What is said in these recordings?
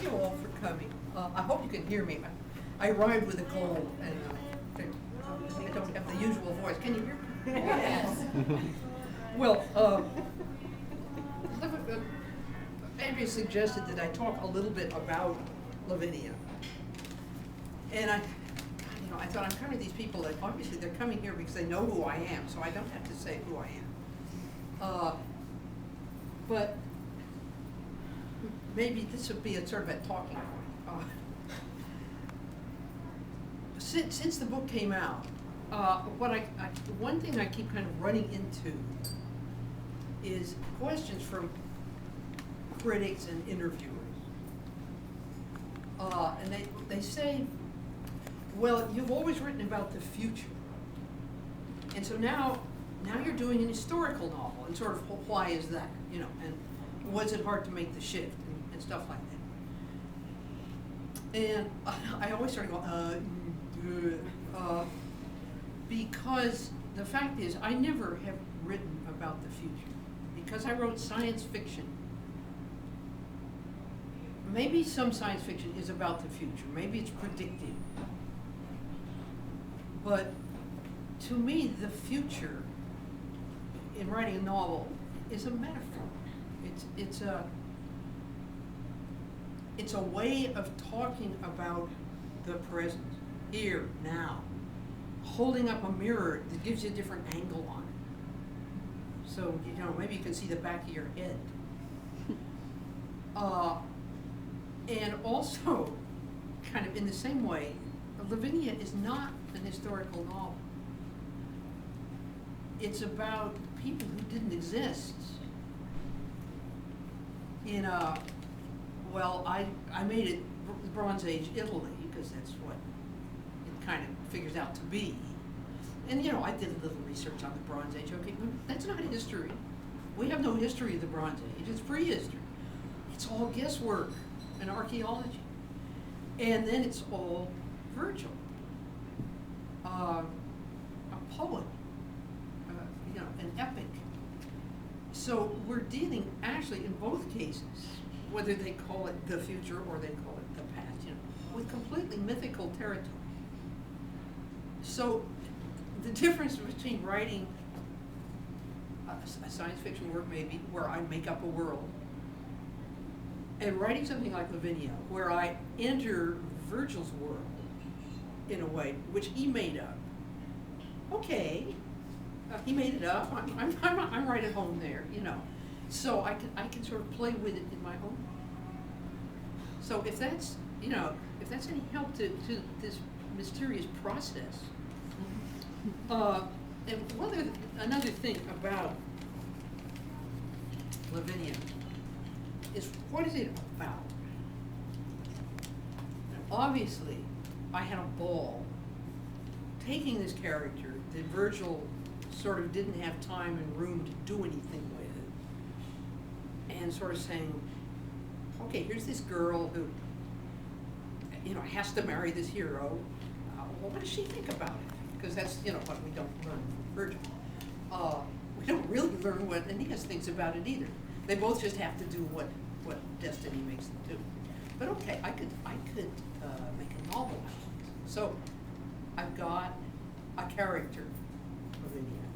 you all for coming. I hope you can hear me. I arrived with a cold, and I don't have the usual voice. Can you hear me? Yes. Well, Andrea suggested that I talk a little bit about Lavinia. And I thought I'm kind of these people that obviously they're coming here because they know who I am, so I don't have to say who I am. But maybe this would be a sort of a talking point. Since the book came out, one thing I keep kind of running into is questions from critics and interviewers. And they say, well, you've always written about the future. And so now you're doing an historical novel, and sort of, well, why is that? And was it hard to make the shift and stuff like that? And I always sort of go, because the fact is, I never have written about the future. Because I wrote science fiction. Maybe some science fiction is about the future. Maybe it's predictive. But to me, the future in writing a novel is a metaphor. It's a way of talking about the present, here, now, holding up a mirror that gives you a different angle on it. So, maybe you can see the back of your head. And also, kind of in the same way, Lavinia is not an historical novel. It's about people who didn't exist in I made it Bronze Age Italy, because that's what it kind of figures out to be. And I did a little research on the Bronze Age. Okay, that's not history. We have no history of the Bronze Age. It's prehistory. It's all guesswork and archaeology. And then it's all Virgil, a poet, an epic. So we're dealing actually in both cases, whether they call it the future or they call it the past, with completely mythical territory. So the difference between writing a science fiction work, maybe, where I make up a world, and writing something like Lavinia, where I enter Virgil's world in a way which he made up. Okay, he made it up. I'm right at home there, So I can sort of play with it in my own. So if that's any help to this mysterious process. And another thing about Lavinia is, what is it about? And obviously, I had a ball taking this character that Virgil sort of didn't have time and room to do anything with, and sort of saying, okay, here's this girl who, has to marry this hero. Well, what does she think about it? Because that's, what we don't learn from Virgil. We don't really learn what Aeneas thinks about it either. They both just have to do what destiny makes them do. But okay, I could make a novel out of it. So I've got a character, Lavinia,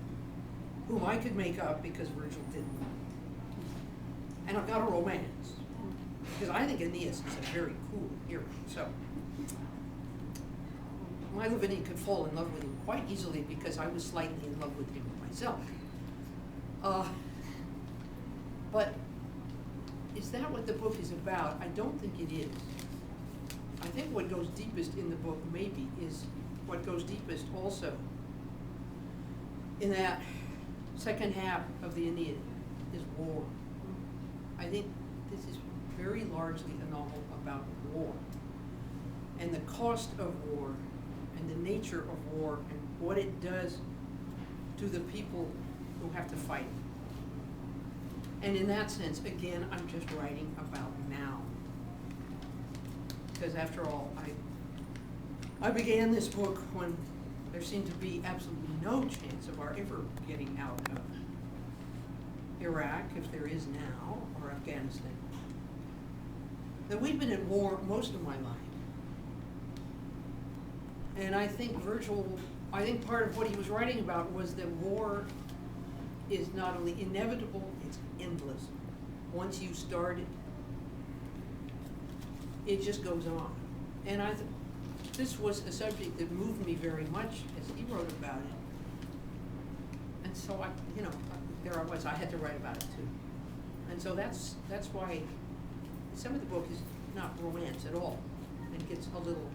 whom I could make up because Virgil didn't. And I've got a romance, because I think Aeneas is a very cool hero. So my Lavinia could fall in love with him quite easily because I was slightly in love with him myself. But is that what the book is about? I don't think it is. I think what goes deepest in the book maybe is what goes deepest also in that second half of the Aeneid is war. I think this is very largely a novel about war and the cost of war and the nature of war and what it does to the people who have to fight it. And in that sense, again, I'm just writing about now. Because after all, I began this book when there seemed to be absolutely no chance of our ever getting out of Iraq, if there is now, or Afghanistan. that we've been at war most of my life. And I think I think part of what he was writing about was that war is not only inevitable, it's endless. Once you start it, it just goes on. And this was a subject that moved me very much as he wrote about it. And so there I was, I had to write about it too. And so that's why some of the book is not romance at all. It gets a little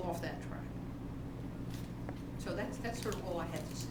off that track. So that's sort of all I had to say.